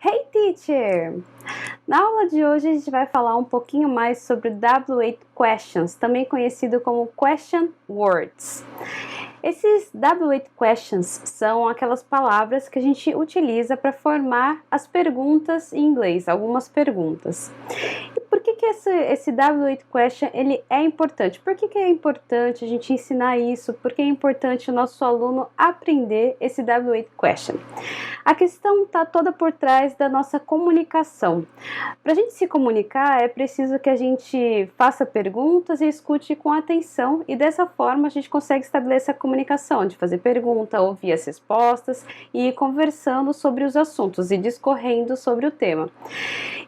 Hey teacher! Na aula de hoje a gente vai falar um pouquinho mais sobre W8 questions, também conhecido como question words. Esses W8 questions são aquelas palavras que a gente utiliza para formar as perguntas em inglês, algumas perguntas. E por que esse W8 question ele é importante? Por que é importante a gente ensinar isso? Por que é importante o nosso aluno aprender esse W8 question? A questão está toda por trás da nossa comunicação. Para a gente se comunicar, é preciso que a gente faça perguntas e escute com atenção, e dessa forma a gente consegue estabelecer a comunicação, de fazer pergunta, ouvir as respostas e ir conversando sobre os assuntos e discorrendo sobre o tema.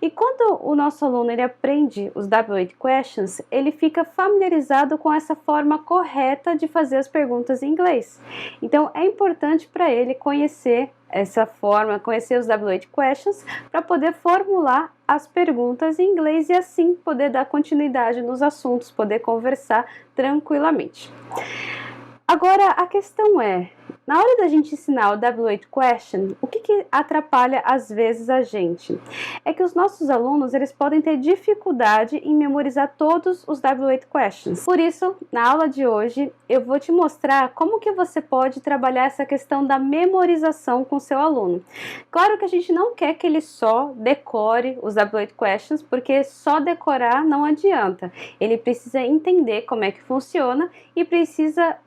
E quando o nosso aluno ele aprende os W8 questions, ele fica familiarizado com essa forma correta de fazer as perguntas em inglês. Então é importante para ele conhecer essa forma, conhecer os W8 questions para poder formular as perguntas em inglês e assim poder dar continuidade nos assuntos, poder conversar tranquilamente. Agora a questão é, na hora da gente ensinar o W8 question, o que atrapalha às vezes a gente? É que os nossos alunos eles podem ter dificuldade em memorizar todos os W8 questions. Por isso, na aula de hoje, eu vou te mostrar como que você pode trabalhar essa questão da memorização com seu aluno. Claro que a gente não quer que ele só decore os W8 questions, porque só decorar não adianta. Ele precisa entender como é que funciona e precisa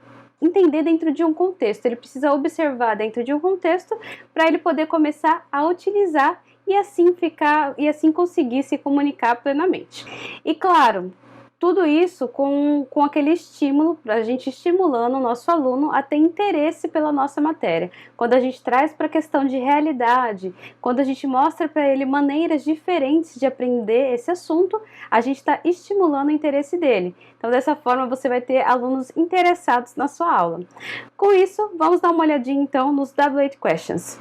entender dentro de um contexto, ele precisa observar dentro de um contexto para ele poder começar a utilizar e assim conseguir se comunicar plenamente. E claro, tudo isso com aquele estímulo, para a gente estimulando o nosso aluno a ter interesse pela nossa matéria. Quando a gente traz para a questão de realidade, quando a gente mostra para ele maneiras diferentes de aprender esse assunto, a gente está estimulando o interesse dele. Então, dessa forma, você vai ter alunos interessados na sua aula. Com isso, vamos dar uma olhadinha então nos W8 questions.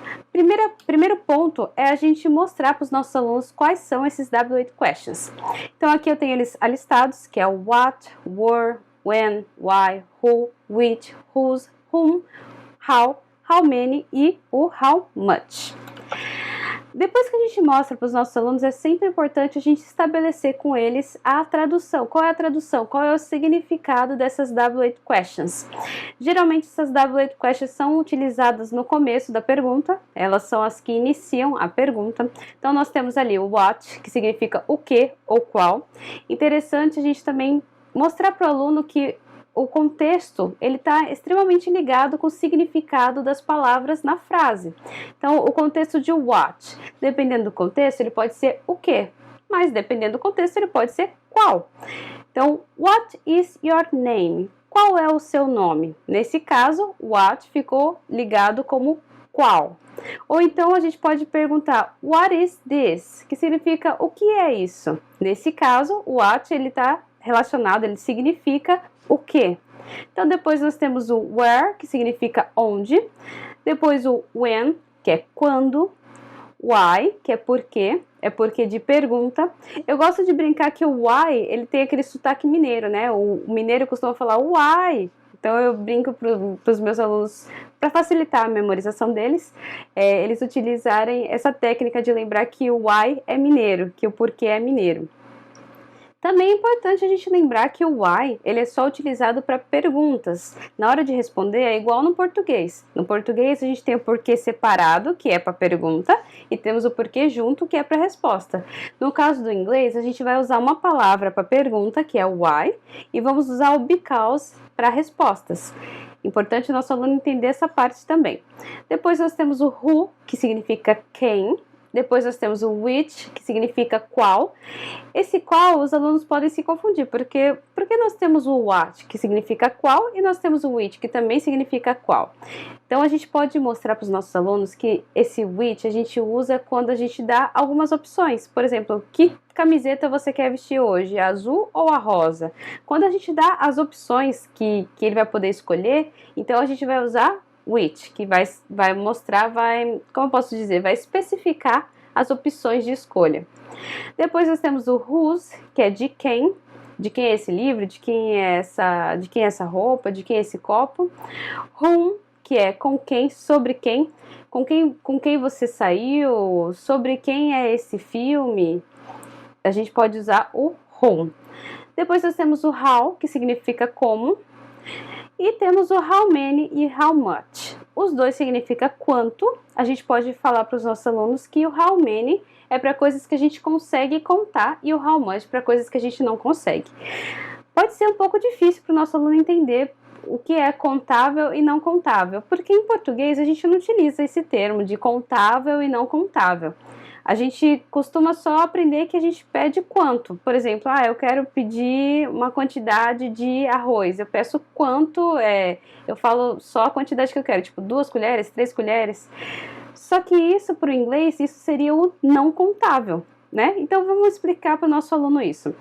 Primeiro ponto é a gente mostrar para os nossos alunos quais são esses W8 questions. Então, aqui eu tenho eles alistados, que é o what, where, when, why, who, which, whose, whom, how many e o how much. Depois que a gente mostra para os nossos alunos, é sempre importante a gente estabelecer com eles a tradução. Qual é a tradução? Qual é o significado dessas W8 questions? Geralmente essas W8 questions são utilizadas no começo da pergunta, elas são as que iniciam a pergunta. Então nós temos ali o what, que significa o que ou qual. Interessante a gente também mostrar para o aluno que o contexto ele está extremamente ligado com o significado das palavras na frase. Então, o contexto de what, dependendo do contexto, ele pode ser o quê, mas dependendo do contexto, ele pode ser qual. Então, what is your name? Qual é o seu nome? Nesse caso, what ficou ligado como qual. Ou então a gente pode perguntar what is this? Que significa o que é isso? Nesse caso, o what ele está relacionado, ele significa o que. Então depois nós temos o where, que significa onde, depois o when, que é quando, why, que é porquê de pergunta. Eu gosto de brincar que o why, ele tem aquele sotaque mineiro, né? O mineiro costuma falar why. Então eu brinco para os meus alunos, para facilitar a memorização deles, eles utilizarem essa técnica de lembrar que o why é mineiro, que o porquê é mineiro. Também é importante a gente lembrar que o why ele é só utilizado para perguntas. Na hora de responder é igual no português. No português a gente tem o porquê separado, que é para pergunta, e temos o porquê junto, que é para resposta. No caso do inglês, a gente vai usar uma palavra para pergunta, que é o why, e vamos usar o because para respostas. Importante o nosso aluno entender essa parte também. Depois nós temos o who, que significa quem. Depois nós temos o which, que significa qual. Esse qual, os alunos podem se confundir, porque nós temos o what, que significa qual, e nós temos o which, que também significa qual. Então a gente pode mostrar para os nossos alunos que esse which a gente usa quando a gente dá algumas opções. Por exemplo, que camiseta você quer vestir hoje, a azul ou a rosa? Quando a gente dá as opções que ele vai poder escolher, então a gente vai usar which, que vai mostrar, como eu posso dizer, vai especificar as opções de escolha. Depois nós temos o whose, que é de quem é esse livro, de quem é essa roupa, de quem é esse copo. Whom, que é com quem, sobre quem, com quem você saiu, sobre quem é esse filme. A gente pode usar o whom. Depois nós temos o how, que significa como, e temos o how many e how much. Os dois significam quanto. A gente pode falar para os nossos alunos que o how many é para coisas que a gente consegue contar e o how much para coisas que a gente não consegue. Pode ser um pouco difícil para o nosso aluno entender o que é contável e não contável, porque em português a gente não utiliza esse termo de contável e não contável. A gente costuma só aprender que a gente pede quanto. Por exemplo, eu quero pedir uma quantidade de arroz. Eu peço quanto, eu falo só a quantidade que eu quero, tipo 2 colheres, 3 colheres. Só que isso, para o inglês, isso seria o não contável, né? Então, vamos explicar para o nosso aluno isso.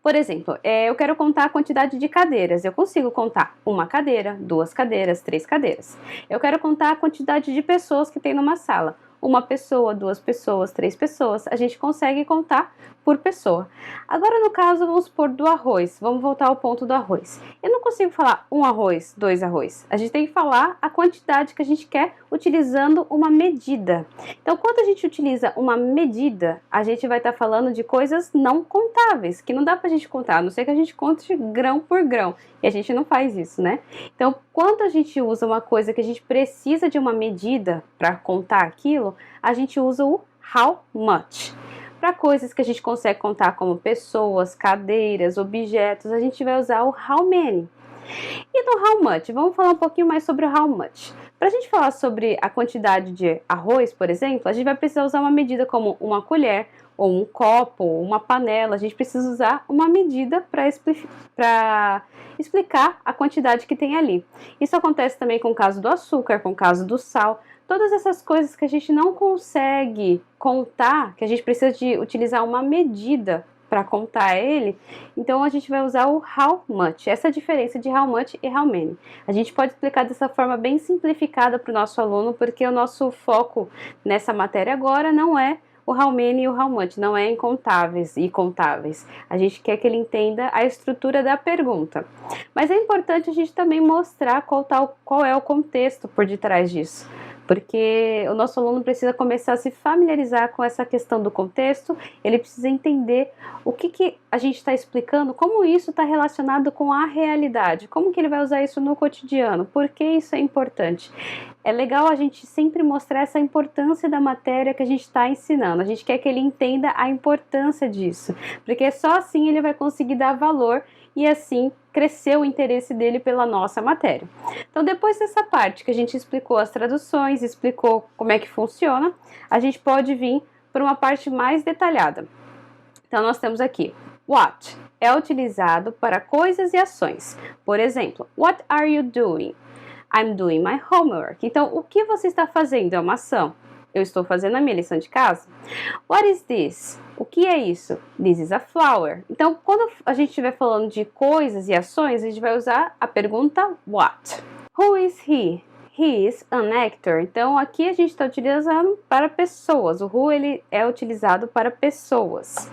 Por exemplo, eu quero contar a quantidade de cadeiras. Eu consigo contar 1 cadeira, 2 cadeiras, 3 cadeiras. Eu quero contar a quantidade de pessoas que tem numa sala. 1 pessoa, 2 pessoas, 3 pessoas. A gente consegue contar por pessoa. Agora, no caso, vamos supor do arroz. Vamos voltar ao ponto do arroz. Eu não consigo falar 1 arroz, 2 arroz. A gente tem que falar a quantidade que a gente quer utilizando uma medida. Então, quando a gente utiliza uma medida, a gente vai estar falando de coisas não contáveis, que não dá pra gente contar, a não ser que a gente conte grão por grão. E a gente não faz isso, né? Então, quando a gente usa uma coisa que a gente precisa de uma medida para contar aquilo, a gente usa o how much. Para coisas que a gente consegue contar como pessoas, cadeiras, objetos, a gente vai usar o how many. E no how much? Vamos falar um pouquinho mais sobre o how much. Para a gente falar sobre a quantidade de arroz, por exemplo, a gente vai precisar usar uma medida como 1 colher, ou um copo, ou uma panela. A gente precisa usar uma medida para explicar a quantidade que tem ali. Isso acontece também com o caso do açúcar, com o caso do sal. Todas essas coisas que a gente não consegue contar, que a gente precisa de utilizar uma medida para contar ele, então a gente vai usar o how much. Essa é a diferença de how much e how many. A gente pode explicar dessa forma bem simplificada para o nosso aluno, porque o nosso foco nessa matéria agora não é o how many e o how much, não é em contáveis e contáveis. A gente quer que ele entenda a estrutura da pergunta. Mas é importante a gente também mostrar qual é o contexto por detrás disso, porque o nosso aluno precisa começar a se familiarizar com essa questão do contexto, ele precisa entender o que a gente está explicando, como isso está relacionado com a realidade, como que ele vai usar isso no cotidiano, por que isso é importante. É legal a gente sempre mostrar essa importância da matéria que a gente está ensinando, a gente quer que ele entenda a importância disso, porque só assim ele vai conseguir dar valor e assim crescer o interesse dele pela nossa matéria. Então, depois dessa parte que a gente explicou as traduções, explicou como é que funciona, a gente pode vir para uma parte mais detalhada. Então, nós temos aqui, what é utilizado para coisas e ações. Por exemplo, what are you doing? I'm doing my homework. Então, o que você está fazendo é uma ação. Eu estou fazendo a minha lição de casa. What is this? O que é isso? This is a flower. Então, quando a gente estiver falando de coisas e ações, a gente vai usar a pergunta what. Who is he? He is an actor. Então, aqui a gente está utilizando para pessoas. O who ele é utilizado para pessoas.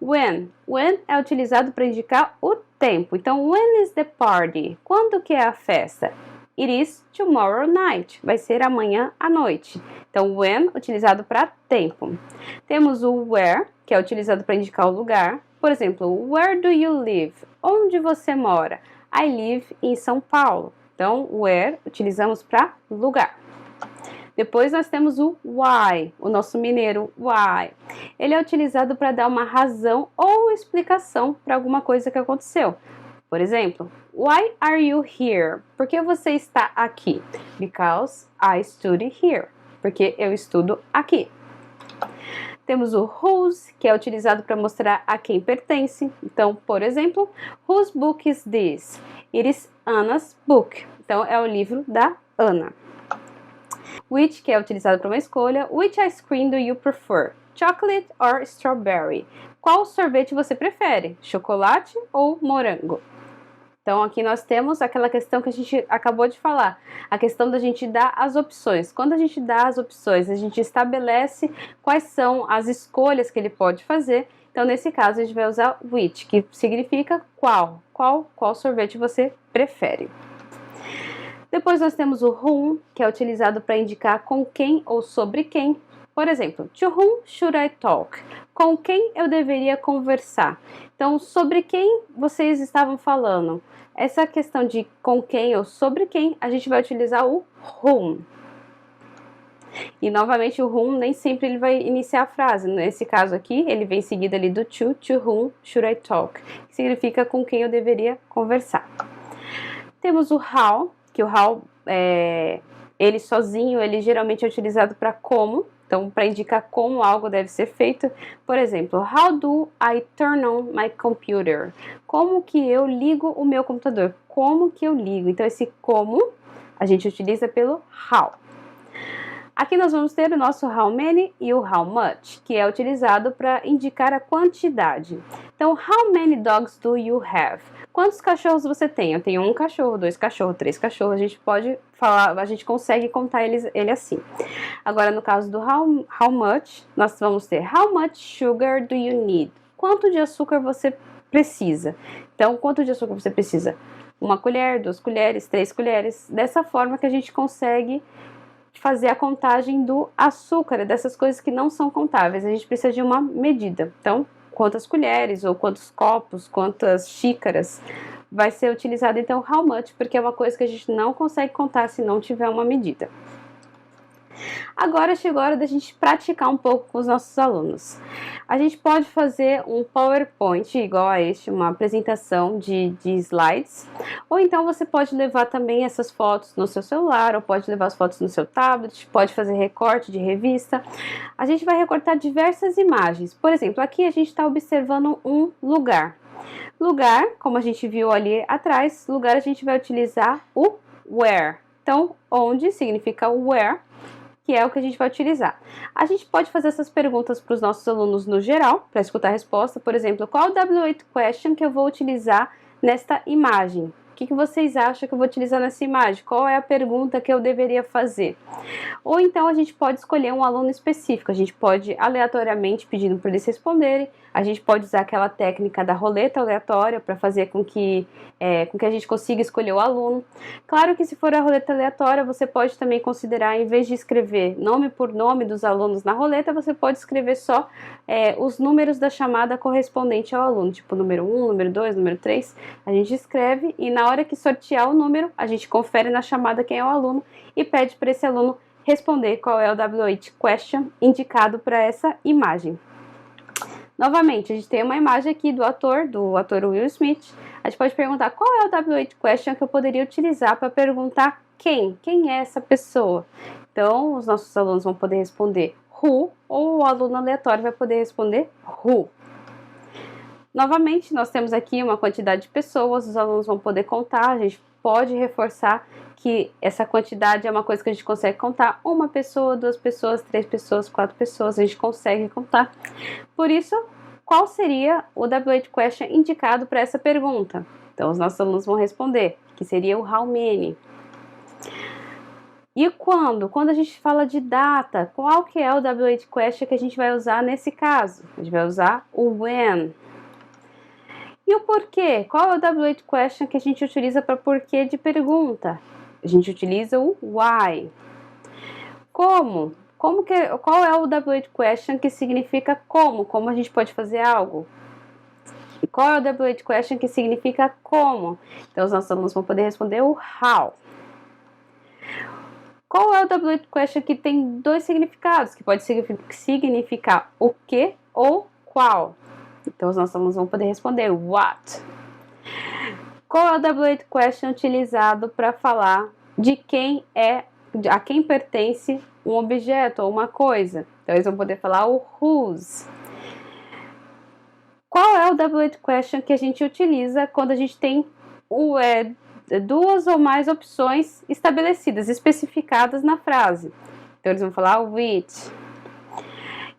When. When é utilizado para indicar o tempo. Então, when is the party? Quando que é a festa? It is tomorrow night. Vai ser amanhã à noite. Então, when, utilizado para tempo. Temos o where, que é utilizado para indicar o lugar. Por exemplo, where do you live? Onde você mora? I live em São Paulo. Então, where, utilizamos para lugar. Depois nós temos o why, o nosso mineiro why. Ele é utilizado para dar uma razão ou explicação para alguma coisa que aconteceu. Por exemplo, why are you here? Por que você está aqui? Because I study here. Porque eu estudo aqui. Temos o whose, que é utilizado para mostrar a quem pertence. Então, por exemplo, whose book is this? It is Anna's book. Então, é o livro da Ana. Which, que é utilizado para uma escolha. Which ice cream do you prefer? Chocolate or strawberry? Qual sorvete você prefere? Chocolate ou morango? Então, aqui nós temos aquela questão que a gente acabou de falar, a questão da gente dar as opções. Quando a gente dá as opções, a gente estabelece quais são as escolhas que ele pode fazer. Então, nesse caso, a gente vai usar which, que significa qual sorvete você prefere. Depois nós temos o whom, que é utilizado para indicar com quem ou sobre quem. Por exemplo, to whom should I talk? Com quem eu deveria conversar? Então, sobre quem vocês estavam falando? Essa questão de com quem ou sobre quem, a gente vai utilizar o whom. E novamente o whom nem sempre ele vai iniciar a frase. Nesse caso aqui, ele vem seguido ali do to whom should I talk? Que significa com quem eu deveria conversar. Temos o how, que o how, ele sozinho, ele geralmente é utilizado para como. Então, para indicar como algo deve ser feito. Por exemplo, how do I turn on my computer? Como que eu ligo o meu computador? Como que eu ligo? Então, esse como a gente utiliza pelo how. Aqui nós vamos ter o nosso how many e o how much, que é utilizado para indicar a quantidade. Então, how many dogs do you have? Quantos cachorros você tem? Eu tenho 1 cachorro, 2 cachorros, 3 cachorros. A gente pode falar, a gente consegue contar ele assim. Agora, no caso do how much, nós vamos ter how much sugar do you need? Quanto de açúcar você precisa? Então, quanto de açúcar você precisa? 1 colher, 2 colheres, 3 colheres. Dessa forma que a gente consegue fazer a contagem do açúcar, dessas coisas que não são contáveis. A gente precisa de uma medida. Então, quantas colheres, ou quantos copos, quantas xícaras, vai ser utilizado então how much, porque é uma coisa que a gente não consegue contar se não tiver uma medida. Agora chegou a hora da gente praticar um pouco com os nossos alunos. A gente pode fazer um PowerPoint igual a este, uma apresentação de slides, ou então você pode levar também essas fotos no seu celular, ou pode levar as fotos no seu tablet, pode fazer recorte de revista. A gente vai recortar diversas imagens. Por exemplo, aqui a gente está observando um lugar. Lugar, como a gente viu ali atrás, lugar a gente vai utilizar o where. Então, onde significa where, que é o que a gente vai utilizar. A gente pode fazer essas perguntas para os nossos alunos no geral, para escutar a resposta. Por exemplo, qual o W8 question que eu vou utilizar nesta imagem? O que vocês acham que eu vou utilizar nessa imagem? Qual é a pergunta que eu deveria fazer? Ou então a gente pode escolher um aluno específico, a gente pode aleatoriamente pedindo para eles responderem, a gente pode usar aquela técnica da roleta aleatória para fazer com que a gente consiga escolher o aluno. Claro que se for a roleta aleatória, você pode também considerar, em vez de escrever nome por nome dos alunos na roleta, você pode escrever só os números da chamada correspondente ao aluno, tipo número 1, número 2, número 3, a gente escreve e na hora que sortear o número, a gente confere na chamada quem é o aluno e pede para esse aluno responder qual é o W8 question indicado para essa imagem. Novamente, a gente tem uma imagem aqui do ator Will Smith. A gente pode perguntar qual é o W8 question que eu poderia utilizar para perguntar quem é essa pessoa. Então, os nossos alunos vão poder responder who, ou o aluno aleatório vai poder responder who. Novamente, nós temos aqui uma quantidade de pessoas, os alunos vão poder contar, a gente pode reforçar que essa quantidade é uma coisa que a gente consegue contar. 1 pessoa, 2 pessoas, 3 pessoas, 4 pessoas, a gente consegue contar. Por isso, qual seria o W8 question indicado para essa pergunta? Então, os nossos alunos vão responder, que seria o how many. E quando? Quando a gente fala de data, qual que é o W8 question que a gente vai usar nesse caso? A gente vai usar o when. E o porquê? Qual é o W8 question que a gente utiliza para porquê de pergunta? A gente utiliza o why. Como? Qual é o W8 question que significa como? Como a gente pode fazer algo? E qual é o W8 question que significa como? Então, os nossos alunos vão poder responder o how. Qual é o W8 question que tem 2 significados? Que pode significar o que ou qual. Então, os nossos alunos vão poder responder what. Qual é o W8 question utilizado para falar a quem pertence um objeto ou uma coisa? Então, eles vão poder falar o whose. Qual é o W8 question que a gente utiliza quando a gente tem 2 ou mais opções estabelecidas, especificadas na frase? Então, eles vão falar o which.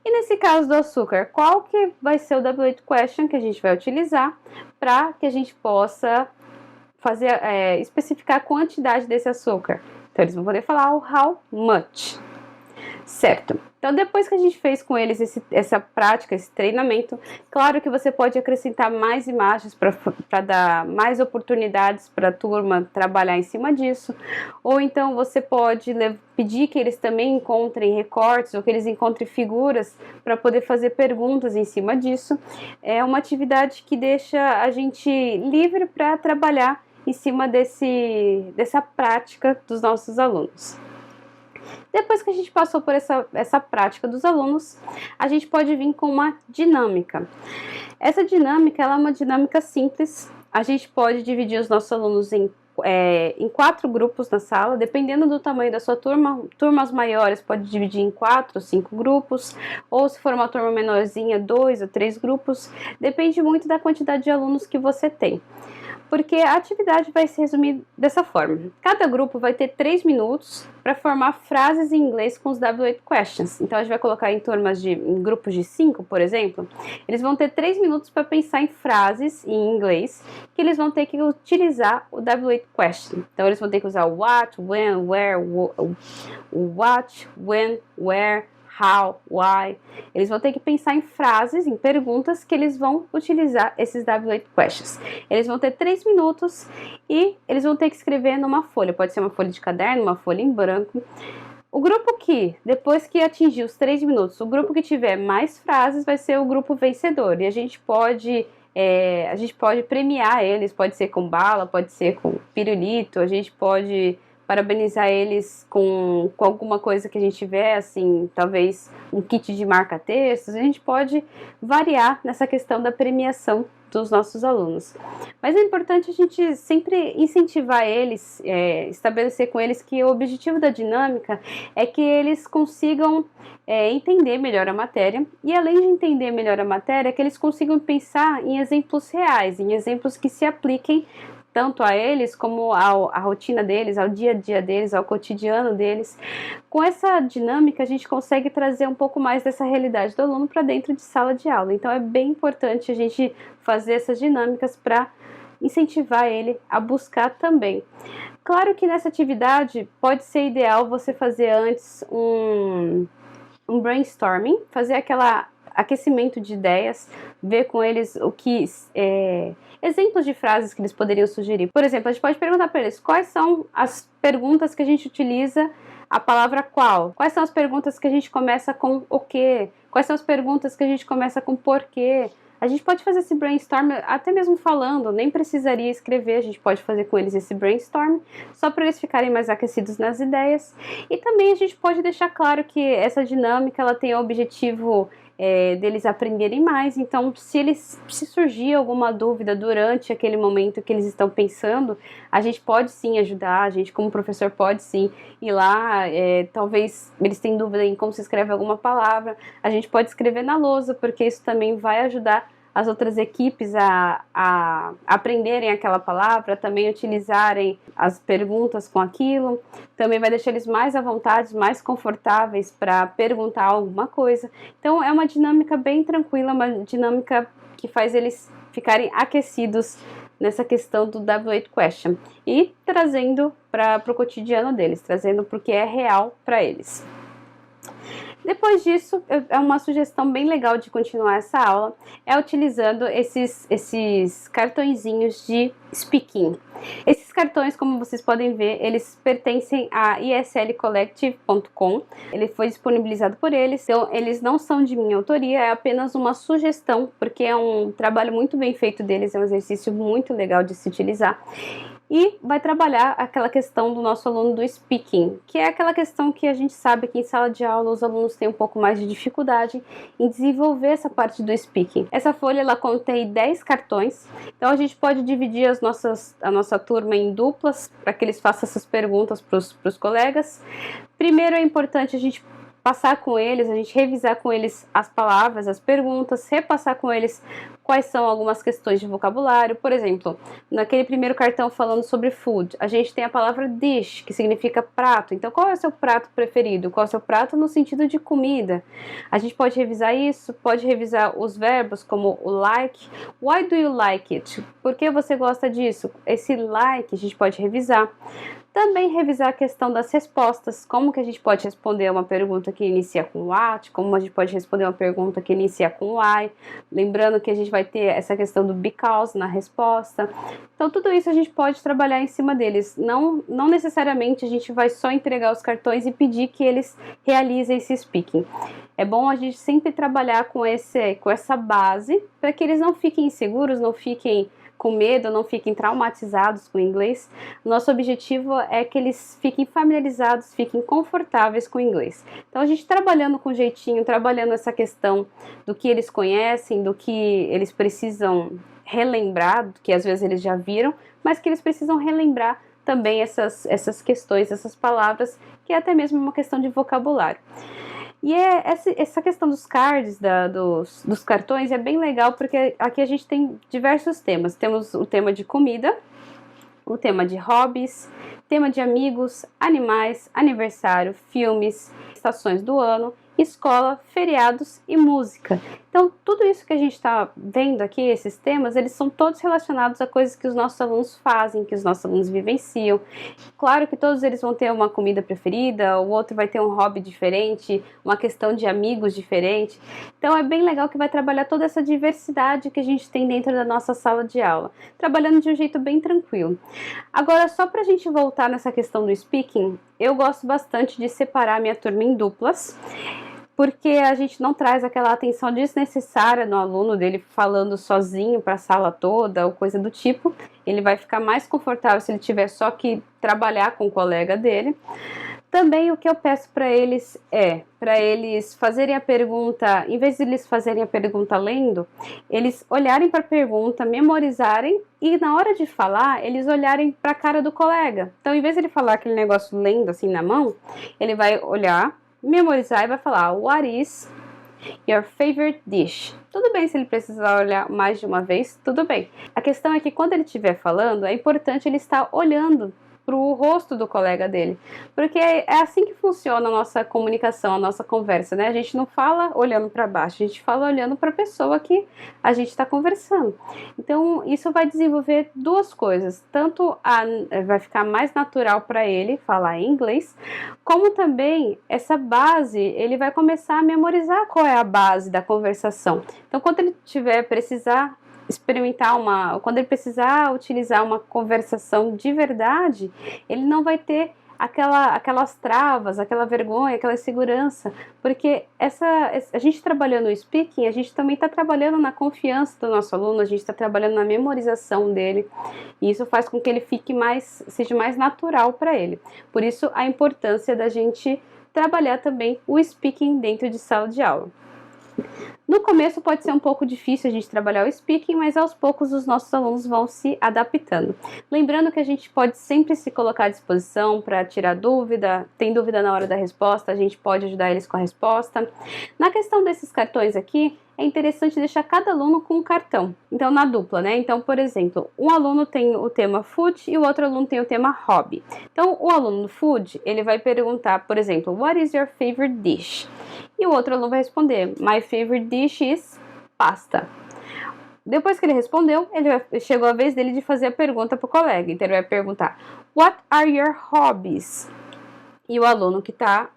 E nesse caso do açúcar, qual que vai ser o W8 question que a gente vai utilizar para que a gente possa especificar a quantidade desse açúcar? Então, eles vão poder falar o how much. Certo. Então, depois que a gente fez com eles essa prática, esse treinamento, claro que você pode acrescentar mais imagens para dar mais oportunidades para a turma trabalhar em cima disso, ou então você pode pedir que eles também encontrem recortes ou que eles encontrem figuras para poder fazer perguntas em cima disso. É uma atividade que deixa a gente livre para trabalhar em cima dessa prática dos nossos alunos. Depois que a gente passou por essa prática dos alunos, a gente pode vir com uma dinâmica. Essa dinâmica ela é uma dinâmica simples. A gente pode dividir os nossos alunos em 4 grupos na sala, dependendo do tamanho da sua turma. Turmas maiores pode dividir em 4 ou 5 grupos, ou se for uma turma menorzinha, 2 ou 3 grupos. Depende muito da quantidade de alunos que você tem. Porque a atividade vai se resumir dessa forma. Cada grupo vai ter 3 minutos para formar frases em inglês com os W8 Questions. Então a gente vai colocar em grupos de 5, por exemplo. Eles vão ter 3 minutos para pensar em frases em inglês que eles vão ter que utilizar o W8 Question. Então eles vão ter que usar o what, when, where, what, when, where, how, why. Eles vão ter que pensar em frases, em perguntas que eles vão utilizar esses W8 questions. Eles vão ter 3 minutos e eles vão ter que escrever numa folha. Pode ser uma folha de caderno, uma folha em branco. O grupo que, depois que atingir os 3 minutos, o grupo que tiver mais frases vai ser o grupo vencedor. E a gente pode premiar eles, pode ser com bala, pode ser com pirulito, a gente pode parabenizar eles com alguma coisa que a gente tiver, assim, talvez um kit de marca-textos. A gente pode variar nessa questão da premiação dos nossos alunos. Mas é importante a gente sempre incentivar eles, estabelecer com eles que o objetivo da dinâmica é que eles consigam entender melhor a matéria, e além de entender melhor a matéria, que eles consigam pensar em exemplos reais, em exemplos que se apliquem tanto a eles como à rotina deles, ao dia a dia deles, ao cotidiano deles. Com essa dinâmica, a gente consegue trazer um pouco mais dessa realidade do aluno para dentro de sala de aula. Então, é bem importante a gente fazer essas dinâmicas para incentivar ele a buscar também. Claro que nessa atividade pode ser ideal você fazer antes um brainstorming, fazer aquela aquecimento de ideias, ver com eles o que exemplos de frases que eles poderiam sugerir. Por exemplo, a gente pode perguntar para eles quais são as perguntas que a gente utiliza a palavra qual, quais são as perguntas que a gente começa com o quê, quais são as perguntas que a gente começa com porquê. A gente pode fazer esse brainstorm até mesmo falando, nem precisaria escrever, a gente pode fazer com eles esse brainstorm, só para eles ficarem mais aquecidos nas ideias. E também a gente pode deixar claro que essa dinâmica ela tem o objetivo deles aprenderem mais. Então, se surgir alguma dúvida durante aquele momento que eles estão pensando, a gente pode sim ajudar, a gente como professor pode sim ir lá, talvez eles tenham dúvida em como se escreve alguma palavra, a gente pode escrever na lousa, porque isso também vai ajudar as outras equipes a aprenderem aquela palavra, também utilizarem as perguntas com aquilo, também vai deixar eles mais à vontade, mais confortáveis para perguntar alguma coisa. Então é uma dinâmica bem tranquila, uma dinâmica que faz eles ficarem aquecidos nessa questão do W8 Question e trazendo para o cotidiano deles, trazendo para o que é real para eles. Depois disso, é uma sugestão bem legal de continuar essa aula, é utilizando esses cartõezinhos de speaking. Esses cartões, como vocês podem ver, eles pertencem a eslcollective.com, ele foi disponibilizado por eles, então eles não são de minha autoria, é apenas uma sugestão, porque é um trabalho muito bem feito deles, é um exercício muito legal de se utilizar. E vai trabalhar aquela questão do nosso aluno do speaking, que é aquela questão que a gente sabe que em sala de aula os alunos têm um pouco mais de dificuldade em desenvolver essa parte do speaking. Essa folha ela contém 10 cartões, então a gente pode dividir a nossa turma em duplas para que eles façam essas perguntas para os colegas. Primeiro é importante a gente passar com eles, a gente revisar com eles as palavras, as perguntas, repassar com eles quais são algumas questões de vocabulário. Por exemplo, naquele primeiro cartão falando sobre food, a gente tem a palavra dish, que significa prato. Então, qual é o seu prato preferido? Qual é o seu prato no sentido de comida? A gente pode revisar isso, pode revisar os verbos como o like. Why do you like it? Por que você gosta disso? Esse like a gente pode revisar. Também revisar a questão das respostas, como que a gente pode responder uma pergunta que inicia com what, como a gente pode responder uma pergunta que inicia com why, lembrando que a gente vai ter essa questão do because na resposta. Então tudo isso a gente pode trabalhar em cima deles, não necessariamente a gente vai só entregar os cartões e pedir que eles realizem esse speaking. É bom a gente sempre trabalhar com essa base, para que eles não fiquem inseguros, não fiquem com medo, não fiquem traumatizados com o inglês. Nosso objetivo é que eles fiquem familiarizados, fiquem confortáveis com o inglês. Então a gente trabalhando com jeitinho, trabalhando essa questão do que eles conhecem, do que eles precisam relembrar, do que às vezes eles já viram, mas que eles precisam relembrar também essas questões, essas palavras, que é até mesmo uma questão de vocabulário. E essa questão dos cards, dos cartões, é bem legal, porque aqui a gente tem diversos temas. Temos o tema de comida, o tema de hobbies, tema de amigos, animais, aniversário, filmes, estações do ano, escola, feriados e música. Então, tudo isso que a gente está vendo aqui, esses temas, eles são todos relacionados a coisas que os nossos alunos fazem, que os nossos alunos vivenciam. Claro que todos eles vão ter uma comida preferida, o outro vai ter um hobby diferente, uma questão de amigos diferente. Então, é bem legal que vai trabalhar toda essa diversidade que a gente tem dentro da nossa sala de aula, trabalhando de um jeito bem tranquilo. Agora, só para a gente voltar nessa questão do speaking, eu gosto bastante de separar a minha turma em duplas, porque a gente não traz aquela atenção desnecessária no aluno dele falando sozinho para a sala toda ou coisa do tipo. Ele vai ficar mais confortável se ele tiver só que trabalhar com o colega dele. Também o que eu peço para eles para eles fazerem a pergunta, em vez de eles fazerem a pergunta lendo, eles olharem para a pergunta, memorizarem e na hora de falar, eles olharem para a cara do colega. Então, em vez de ele falar aquele negócio lendo assim na mão, ele vai olhar, memorizar e vai falar what is your favorite dish. Tudo bem se ele precisar olhar mais de uma vez, tudo bem. A questão é que quando ele estiver falando, é importante ele estar olhando para o rosto do colega dele, porque é assim que funciona a nossa comunicação, a nossa conversa, né? A gente não fala olhando para baixo, a gente fala olhando para a pessoa que a gente está conversando. Então isso vai desenvolver duas coisas, tanto vai ficar mais natural para ele falar em inglês, como também essa base, ele vai começar a memorizar qual é a base da conversação. Então quando ele precisar experimentar quando ele precisar utilizar uma conversação de verdade, ele não vai ter aquelas travas, aquela vergonha, aquela insegurança, porque a gente trabalhando no speaking, a gente também está trabalhando na confiança do nosso aluno, a gente está trabalhando na memorização dele, e isso faz com que ele seja mais natural para ele. Por isso a importância da gente trabalhar também o speaking dentro de sala de aula. No começo pode ser um pouco difícil a gente trabalhar o speaking, mas aos poucos os nossos alunos vão se adaptando. Lembrando que a gente pode sempre se colocar à disposição para tirar dúvida, tem dúvida na hora da resposta, a gente pode ajudar eles com a resposta. Na questão desses cartões aqui, é interessante deixar cada aluno com um cartão. Então, na dupla, né? Então, por exemplo, um aluno tem o tema food e o outro aluno tem o tema hobby. Então, o aluno do food, ele vai perguntar, por exemplo, what is your favorite dish? E o outro aluno vai responder, my favorite dish is pasta. Depois que ele respondeu, chegou a vez dele de fazer a pergunta para o colega. Então, ele vai perguntar, what are your hobbies? E o aluno que está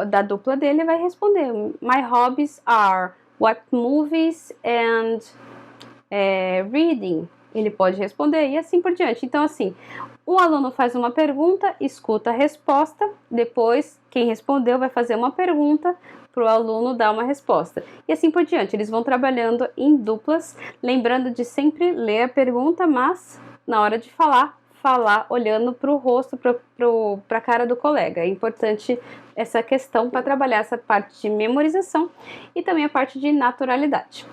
da dupla dele vai responder, my hobbies are what movies and reading. Ele pode responder e assim por diante. Então, assim, o aluno faz uma pergunta, escuta a resposta, depois quem respondeu vai fazer uma pergunta para o aluno dar uma resposta. E assim por diante, eles vão trabalhando em duplas, lembrando de sempre ler a pergunta, mas na hora de falar olhando para o rosto, para a cara do colega. É importante essa questão para trabalhar essa parte de memorização e também a parte de naturalidade.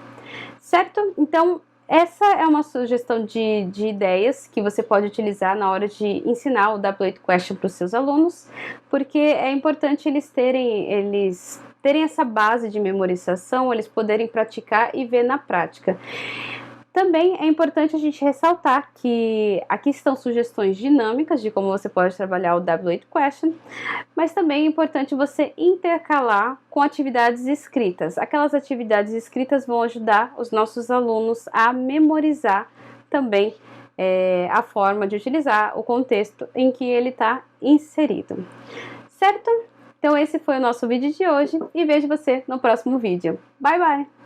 Certo? Então, essa é uma sugestão de ideias que você pode utilizar na hora de ensinar o W8 Question para os seus alunos, porque é importante eles terem essa base de memorização, eles poderem praticar e ver na prática. Também é importante a gente ressaltar que aqui estão sugestões dinâmicas de como você pode trabalhar o W8 Question, mas também é importante você intercalar com atividades escritas. Aquelas atividades escritas vão ajudar os nossos alunos a memorizar também a forma de utilizar o contexto em que ele está inserido. Certo? Então esse foi o nosso vídeo de hoje e vejo você no próximo vídeo. Bye, bye!